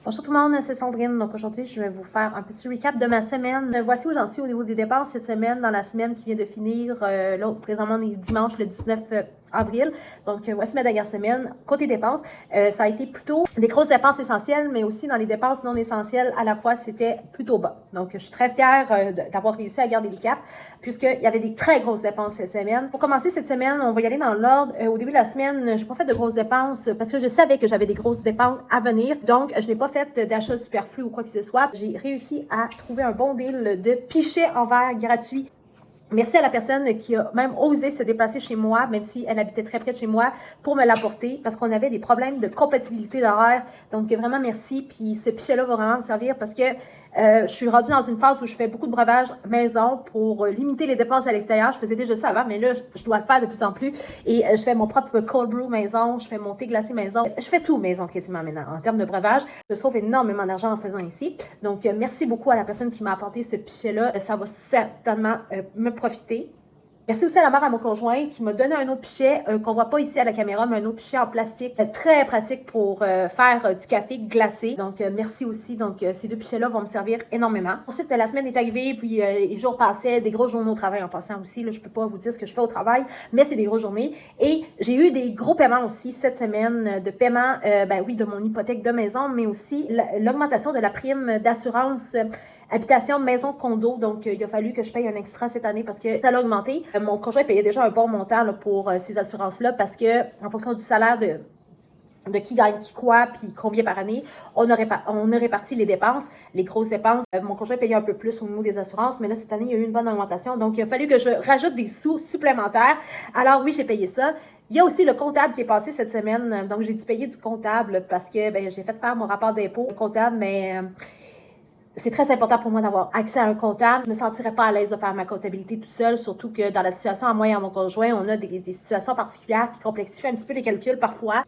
Bonjour tout le monde, c'est Sandrine. Donc aujourd'hui, je vais vous faire un petit recap de ma semaine. Voici où j'en suis au niveau des dépenses cette semaine, dans la semaine qui vient de finir. Là, présentement, on est dimanche le 19 avril. Donc voici ma dernière semaine. Côté dépenses, ça a été plutôt des grosses dépenses essentielles, mais aussi dans les dépenses non essentielles, à la fois, c'était plutôt bas. Donc je suis très fière d'avoir réussi à garder le cap, puisqu'il y avait des très grosses dépenses cette semaine. Pour commencer cette semaine, on va y aller dans l'ordre. Au début de la semaine, j'ai pas fait de grosses dépenses parce que je savais que j'avais des grosses dépenses à venir. Donc, je n'ai pas fait d'achat superflu ou quoi que ce soit. J'ai réussi à trouver un bon deal de pichet en verre gratuit. Merci à la personne qui a même osé se déplacer chez moi, même si elle habitait très près de chez moi, pour me l'apporter, parce qu'on avait des problèmes de compatibilité d'horaire. Donc, vraiment merci. Puis, ce pichet-là va vraiment me servir parce que je suis rendue dans une phase où je fais beaucoup de breuvages maison pour limiter les dépenses à l'extérieur. Je faisais déjà ça avant, mais là, je dois le faire de plus en plus. Et je fais mon propre cold brew maison, je fais mon thé glacé maison. Je fais tout maison quasiment maintenant. En termes de breuvage, je sauve énormément d'argent en faisant ici. Donc, merci beaucoup à la personne qui m'a apporté ce pichet-là. Ça va certainement me profiter. Merci aussi à la mère à mon conjoint qui m'a donné un autre pichet qu'on voit pas ici à la caméra, mais un autre pichet en plastique très pratique pour faire du café glacé. Donc, merci aussi. Donc, ces deux pichets-là vont me servir énormément. Ensuite, la semaine est arrivée, puis les jours passaient, des grosses journées au travail en passant aussi. Là, je peux pas vous dire ce que je fais au travail, mais c'est des grosses journées. Et j'ai eu des gros paiements aussi cette semaine de paiement, oui, de mon hypothèque de maison, mais aussi l'augmentation de la prime d'assurance habitation, maison, condo. Donc, il a fallu que je paye un extra cette année parce que ça a augmenté. Mon conjoint payait déjà un bon montant là, pour ces assurances-là parce que, en fonction du salaire de qui gagne qui quoi, puis combien par année, on a réparti les dépenses, les grosses dépenses. Mon conjoint payait un peu plus au niveau des assurances, mais là, cette année, il y a eu une bonne augmentation. Donc, il a fallu que je rajoute des sous supplémentaires. Alors oui, j'ai payé ça. Il y a aussi le comptable qui est passé cette semaine. Donc, j'ai dû payer du comptable parce que j'ai fait faire mon rapport d'impôt comptable, mais c'est très important pour moi d'avoir accès à un comptable. Je me sentirais pas à l'aise de faire ma comptabilité tout seul, surtout que dans la situation à moi et à mon conjoint, on a des situations particulières qui complexifient un petit peu les calculs parfois.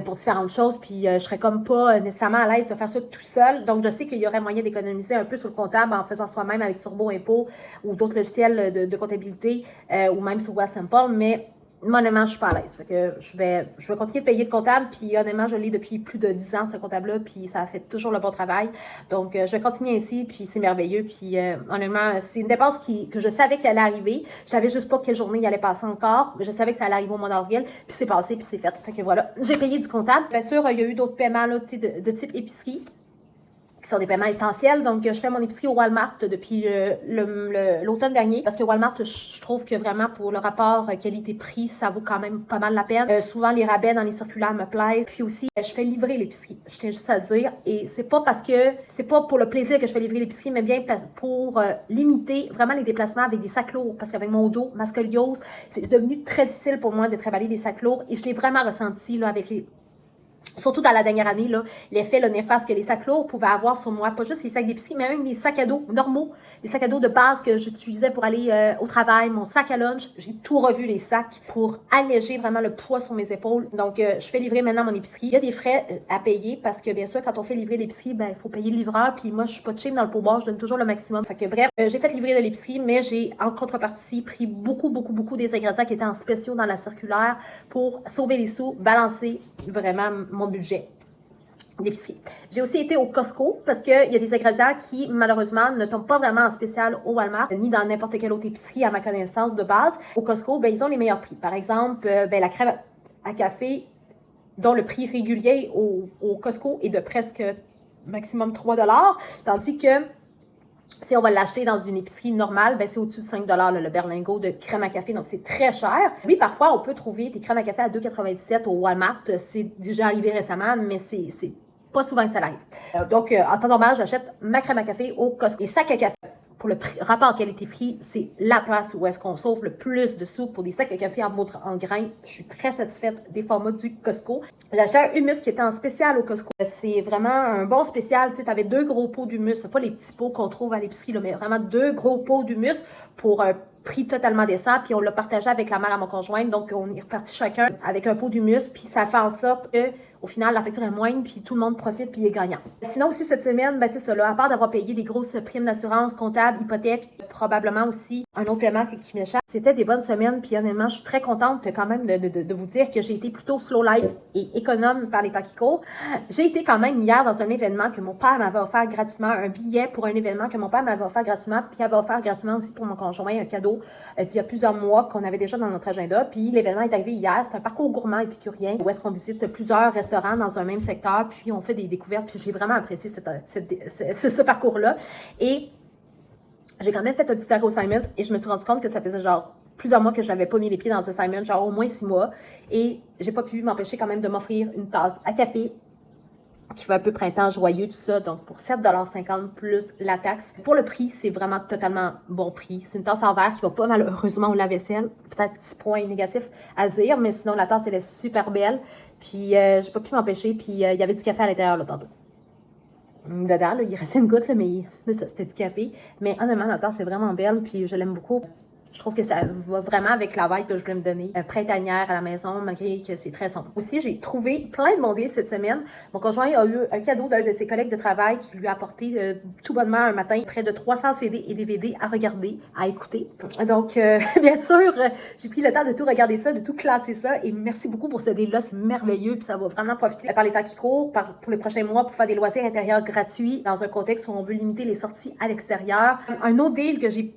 Pour différentes choses, puis je serais comme pas nécessairement à l'aise de faire ça tout seul. Donc, je sais qu'il y aurait moyen d'économiser un peu sur le comptable en faisant soi-même avec Turbo Impôt ou d'autres logiciels de comptabilité ou même sur Wealthsimple, mais honnêtement, je suis pas à l'aise. Fait que je vais continuer de payer le comptable, puis honnêtement, je l'ai depuis plus de 10 ans, ce comptable-là, puis ça fait toujours le bon travail. Donc, je vais continuer ainsi, puis c'est merveilleux. Puis honnêtement, c'est une dépense que je savais qu'elle allait arriver. Je savais juste pas quelle journée il allait passer encore. Je savais que ça allait arriver au mois d'avril, puis c'est passé, puis c'est fait. Fait que voilà, j'ai payé du comptable. Bien sûr, il y a eu d'autres paiements là, de type épicerie, qui sont des paiements essentiels. Donc, je fais mon épicerie au Walmart depuis l'automne dernier parce que Walmart, je trouve que vraiment pour le rapport qualité-prix, ça vaut quand même pas mal la peine. Souvent, les rabais dans les circulaires me plaisent. Puis aussi, je fais livrer l'épicerie. Je tiens juste à le dire. Et c'est pas pour le plaisir que je fais livrer l'épicerie, mais bien pour limiter vraiment les déplacements avec des sacs lourds. Parce qu'avec mon dos, ma scoliose, c'est devenu très difficile pour moi de travailler des sacs lourds. Et je l'ai vraiment ressenti là avec surtout dans la dernière année, là, l'effet néfaste que les sacs lourds pouvaient avoir sur moi. Pas juste les sacs d'épicerie, mais même les sacs à dos normaux. Les sacs à dos de base que j'utilisais pour aller au travail, mon sac à lunch. J'ai tout revu les sacs pour alléger vraiment le poids sur mes épaules. Donc, je fais livrer maintenant mon épicerie. Il y a des frais à payer parce que, bien sûr, quand on fait livrer l'épicerie, il faut payer le livreur. Puis moi, je suis pas cheap dans le pourboire, je donne toujours le maximum. Fait que bref, j'ai fait livrer de l'épicerie, mais j'ai, en contrepartie, pris beaucoup des ingrédients qui étaient en spéciaux dans la circulaire pour sauver les sous, balancer vraiment mon budget d'épicerie. J'ai aussi été au Costco parce qu'il y a des ingrédients qui, malheureusement, ne tombent pas vraiment en spécial au Walmart, ni dans n'importe quelle autre épicerie à ma connaissance de base. Au Costco, ils ont les meilleurs prix. Par exemple, la crème à café, dont le prix régulier au Costco est de presque maximum 3 $, tandis que si on va l'acheter dans une épicerie normale, c'est au-dessus de 5 $ le berlingot de crème à café, donc c'est très cher. Oui, parfois, on peut trouver des crèmes à café à 2,97 au Walmart. C'est déjà arrivé récemment, mais c'est pas souvent que ça arrive. Donc, en temps normal, j'achète ma crème à café au Costco. Les sacs à café, pour le rapport qualité-prix, c'est la place où est-ce qu'on sauve le plus de sous pour des sacs à café en grains. Je suis très satisfaite des formats du Costco. J'ai acheté un hummus qui était en spécial au Costco. C'est vraiment un bon spécial. Tu sais, t'avais 2 gros pots d'hummus, pas les petits pots qu'on trouve à l'épicerie, mais vraiment 2 gros pots d'hummus pour un prix totalement décent. Puis on l'a partagé avec la mère à mon conjoint. Donc, on est reparti chacun avec un pot d'hummus. Puis ça fait en sorte que au final, la facture est moindre, puis tout le monde profite, puis il est gagnant. Sinon aussi, cette semaine, c'est ça, là, à part d'avoir payé des grosses primes d'assurance, comptable, hypothèque, probablement aussi un autre paiement qui m'échappe. C'était des bonnes semaines, puis honnêtement, je suis très contente quand même de vous dire que j'ai été plutôt slow life et économe par les temps qui courent. J'ai été quand même hier dans un événement que mon père m'avait offert gratuitement, un billet pour un événement que mon père m'avait offert gratuitement, puis il avait offert gratuitement aussi pour mon conjoint un cadeau d'il y a plusieurs mois qu'on avait déjà dans notre agenda. Puis l'événement est arrivé hier. C'est un parcours gourmand épicurien où est-ce qu'on visite plusieurs restaurants dans un même secteur, puis on fait des découvertes, puis j'ai vraiment apprécié ce parcours-là. Et j'ai quand même fait un petit arrêt au Simons et je me suis rendu compte que ça faisait genre plusieurs mois que je n'avais pas mis les pieds dans un Simons, genre au moins 6 mois. Et j'ai pas pu m'empêcher quand même de m'offrir une tasse à café qui fait un peu printemps joyeux, tout ça. Donc, pour 7,50 $ plus la taxe. Pour le prix, c'est vraiment totalement bon prix. C'est une tasse en verre qui va pas malheureusement au lave-vaisselle. Peut-être petit point négatif à dire, mais sinon, la tasse, elle est super belle. Puis, j'ai pas pu m'empêcher. Puis, il y avait du café à l'intérieur, là, tantôt. Dedans, là, il restait une goutte, là, mais ça, c'était du café. Mais honnêtement, la tasse, c'est vraiment belle, puis je l'aime beaucoup. Je trouve que ça va vraiment avec la vibe que je voulais me donner. Printanière à la maison, malgré que c'est très sombre. Aussi, j'ai trouvé plein de bons deals cette semaine. Mon conjoint a eu un cadeau d'un de ses collègues de travail qui lui a apporté tout bonnement un matin près de 300 CD et DVD à regarder, à écouter. Donc, bien sûr, j'ai pris le temps de tout regarder ça, de tout classer ça. Et merci beaucoup pour ce deal-là. C'est merveilleux. Puis ça va vraiment profiter par les temps qui courent, pour les prochains mois, pour faire des loisirs intérieurs gratuits dans un contexte où on veut limiter les sorties à l'extérieur. Un autre deal que j'ai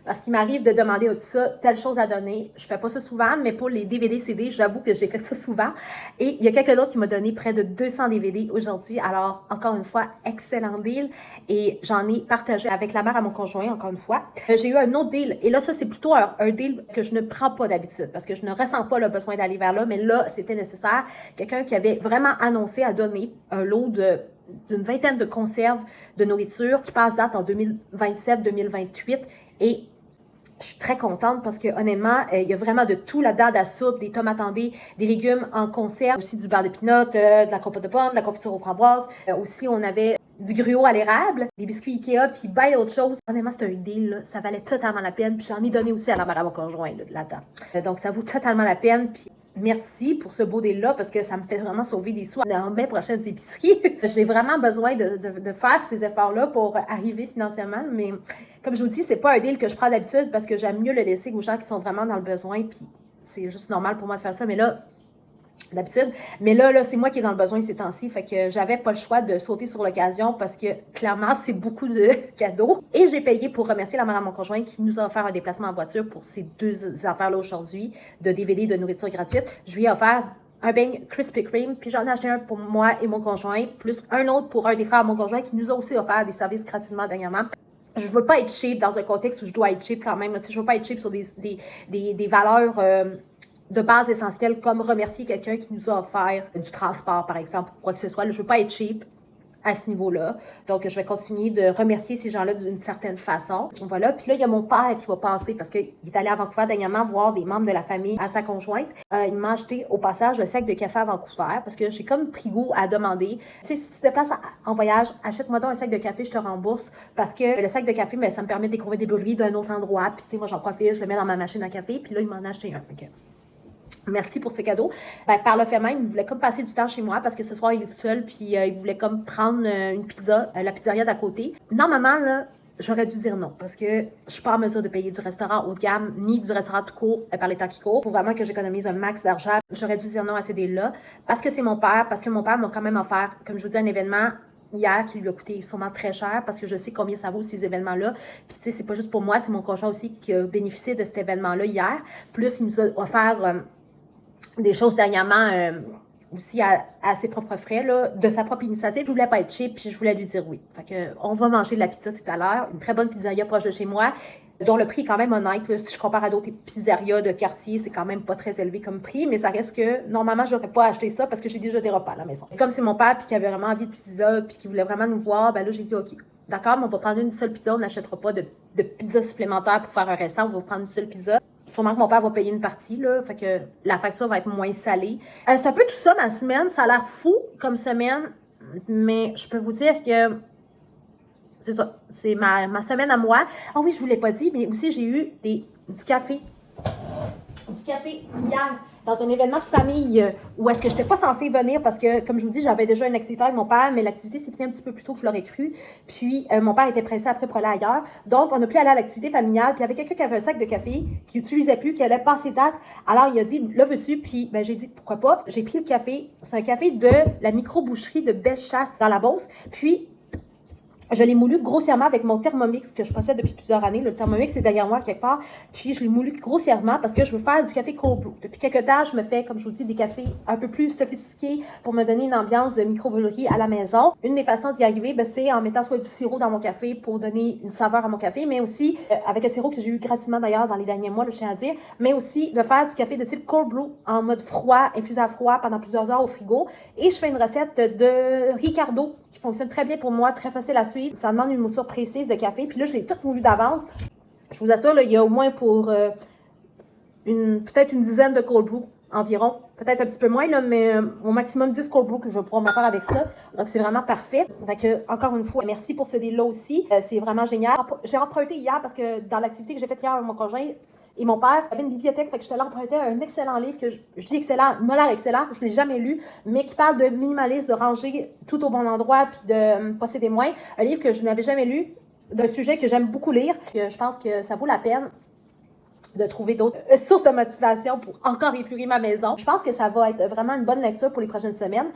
parce qu'il m'arrive de demander à tout ça, telle chose à donner. Je fais pas ça souvent, mais pour les DVD, CD, j'avoue que j'ai fait ça souvent. Et il y a quelqu'un d'autre qui m'a donné près de 200 DVD aujourd'hui. Alors, encore une fois, excellent deal. Et j'en ai partagé avec la mère à mon conjoint, encore une fois. J'ai eu un autre deal. Et là, ça, c'est plutôt un deal que je ne prends pas d'habitude parce que je ne ressens pas le besoin d'aller vers là. Mais là, c'était nécessaire. Quelqu'un qui avait vraiment annoncé à donner un lot d'une vingtaine de conserves de nourriture qui passe date en 2027-2028. Et je suis très contente parce que honnêtement, il y a vraiment de tout là-dedans, de la soupe, des tomates en dés, des légumes en conserve, aussi du beurre de pinot, de la compote de pommes, de la confiture aux framboises. Aussi, on avait du gruau à l'érable, des biscuits Ikea, puis bien autre chose. Honnêtement, c'était un deal, là. Ça valait totalement la peine. Puis j'en ai donné aussi à la mère à mon conjoint là-dedans. Donc, ça vaut totalement la peine. Puis merci pour ce beau deal-là parce que ça me fait vraiment sauver des sous dans mes prochaines épiceries. J'ai vraiment besoin de faire ces efforts-là pour arriver financièrement, mais comme je vous dis, c'est pas un deal que je prends d'habitude parce que j'aime mieux le laisser aux gens qui sont vraiment dans le besoin, puis c'est juste normal pour moi de faire ça, mais là, d'habitude. Mais là, c'est moi qui est dans le besoin ces temps-ci, fait que j'avais pas le choix de sauter sur l'occasion parce que clairement, c'est beaucoup de cadeaux. Et j'ai payé pour remercier la mère à mon conjoint qui nous a offert un déplacement en voiture pour ces deux affaires-là aujourd'hui, de DVD de nourriture gratuite. Je lui ai offert un beigne Krispy Kreme, puis j'en ai acheté un pour moi et mon conjoint, plus un autre pour un des frères à mon conjoint qui nous a aussi offert des services gratuitement dernièrement. Je veux pas être cheap dans un contexte où je dois être cheap quand même. Je veux pas être cheap sur des valeurs de base essentielle comme remercier quelqu'un qui nous a offert du transport, par exemple, ou quoi que ce soit. Là, je veux pas être cheap à ce niveau-là. Donc, je vais continuer de remercier ces gens-là d'une certaine façon. Voilà. Puis là, il y a mon père qui va passer parce qu'il est allé à Vancouver dernièrement voir des membres de la famille à sa conjointe. Il m'a acheté au passage le sac de café à Vancouver parce que j'ai comme pris goût à demander. Tu sais, si tu te déplaces en voyage, achète-moi donc un sac de café, je te rembourse parce que le sac de café, ça me permet de découvrir des brûleries d'un autre endroit. Puis, tu sais, moi, j'en profite, je le mets dans ma machine à café. Puis là, il m'en a acheté un. Okay. Merci pour ce cadeau. Par le fait même, il voulait comme passer du temps chez moi parce que ce soir, il est tout seul, puis il voulait comme prendre une pizza, la pizzeria d'à côté. Normalement, là, j'aurais dû dire non parce que je suis pas en mesure de payer du restaurant haut de gamme ni du restaurant tout court par les temps qui courent. Pour vraiment que j'économise un max d'argent, j'aurais dû dire non à ces deals-là parce que c'est mon père, parce que mon père m'a quand même offert, comme je vous dis, un événement hier qui lui a coûté sûrement très cher parce que je sais combien ça vaut ces événements-là. Puis tu sais, c'est pas juste pour moi, c'est mon conjoint aussi qui a bénéficié de cet événement-là hier. Plus, il nous a offert des choses dernièrement aussi à ses propres frais, là, de sa propre initiative. Je voulais pas être cheap, puis je voulais lui dire oui. Fait que, on va manger de la pizza tout à l'heure. Une très bonne pizzeria proche de chez moi, dont le prix est quand même honnête. Là, si je compare à d'autres pizzerias de quartier, c'est quand même pas très élevé comme prix, mais ça reste que, normalement, j'aurais pas acheté ça parce que j'ai déjà des repas à la maison. Et comme c'est mon père, puis qui avait vraiment envie de pizza, puis qui voulait vraiment nous voir, ben là, j'ai dit OK. D'accord, mais on va prendre une seule pizza, on n'achètera pas de pizza supplémentaire pour faire un restant, on va prendre une seule pizza. Sûrement que mon père va payer une partie, là, fait que la facture va être moins salée. C'est un peu tout ça, ma semaine. Ça a l'air fou comme semaine, mais je peux vous dire que c'est ça. C'est ma semaine à moi. Ah oui, je vous l'ai pas dit, mais aussi j'ai eu du café du café hier dans un événement de famille où est-ce que je n'étais pas censée venir parce que, comme je vous dis, j'avais déjà une activité avec mon père, mais l'activité s'est finie un petit peu plus tôt que je l'aurais cru. Puis, mon père était pressé après pour aller ailleurs. Donc, on n'a pu aller à l'activité familiale. Puis, il y avait quelqu'un qui avait un sac de café, qui n'utilisait plus, qui allait passer date. Alors, il a dit, là, veux-tu? Puis, ben, j'ai dit, pourquoi pas? J'ai pris le café. C'est un café de la micro-boucherie de Bellechasse dans la Beauce. Puis, je l'ai moulu grossièrement avec mon Thermomix que je possède depuis plusieurs années. Le Thermomix est derrière moi quelque part. Puis je l'ai moulu grossièrement parce que je veux faire du café cold brew. Depuis quelques temps, je me fais, comme je vous dis, des cafés un peu plus sophistiqués pour me donner une ambiance de microbrûlerie à la maison. Une des façons d'y arriver, ben, c'est en mettant soit du sirop dans mon café pour donner une saveur à mon café, mais aussi avec un sirop que j'ai eu gratuitement d'ailleurs dans les derniers mois, je tiens à dire, mais aussi de faire du café de type cold brew en mode froid, infusé à froid pendant plusieurs heures au frigo. Et je fais une recette de Ricardo qui fonctionne très bien pour moi, très facile à suivre. Ça demande une mouture précise de café. Puis là, je l'ai tout moulu d'avance. Je vous assure, là, il y a au moins pour peut-être une dizaine de cold brew environ. Peut-être un petit peu moins, là, mais au maximum 10 cold brew que je vais pouvoir me faire avec ça. Donc, c'est vraiment parfait. Donc, encore une fois, merci pour ce deal-là aussi. C'est vraiment génial. J'ai emprunté hier parce que dans l'activité que j'ai faite hier avec mon conjoint, et mon père avait une bibliothèque, fait que je te l'ai emprunté un excellent livre que je dis excellent, m'a l'air excellent, je ne l'ai jamais lu, mais qui parle de minimalisme, de ranger tout au bon endroit, puis de posséder moins. Un livre que je n'avais jamais lu, d'un sujet que j'aime beaucoup lire. Je pense que ça vaut la peine de trouver d'autres sources de motivation pour encore épurer ma maison. Je pense que ça va être vraiment une bonne lecture pour les prochaines semaines.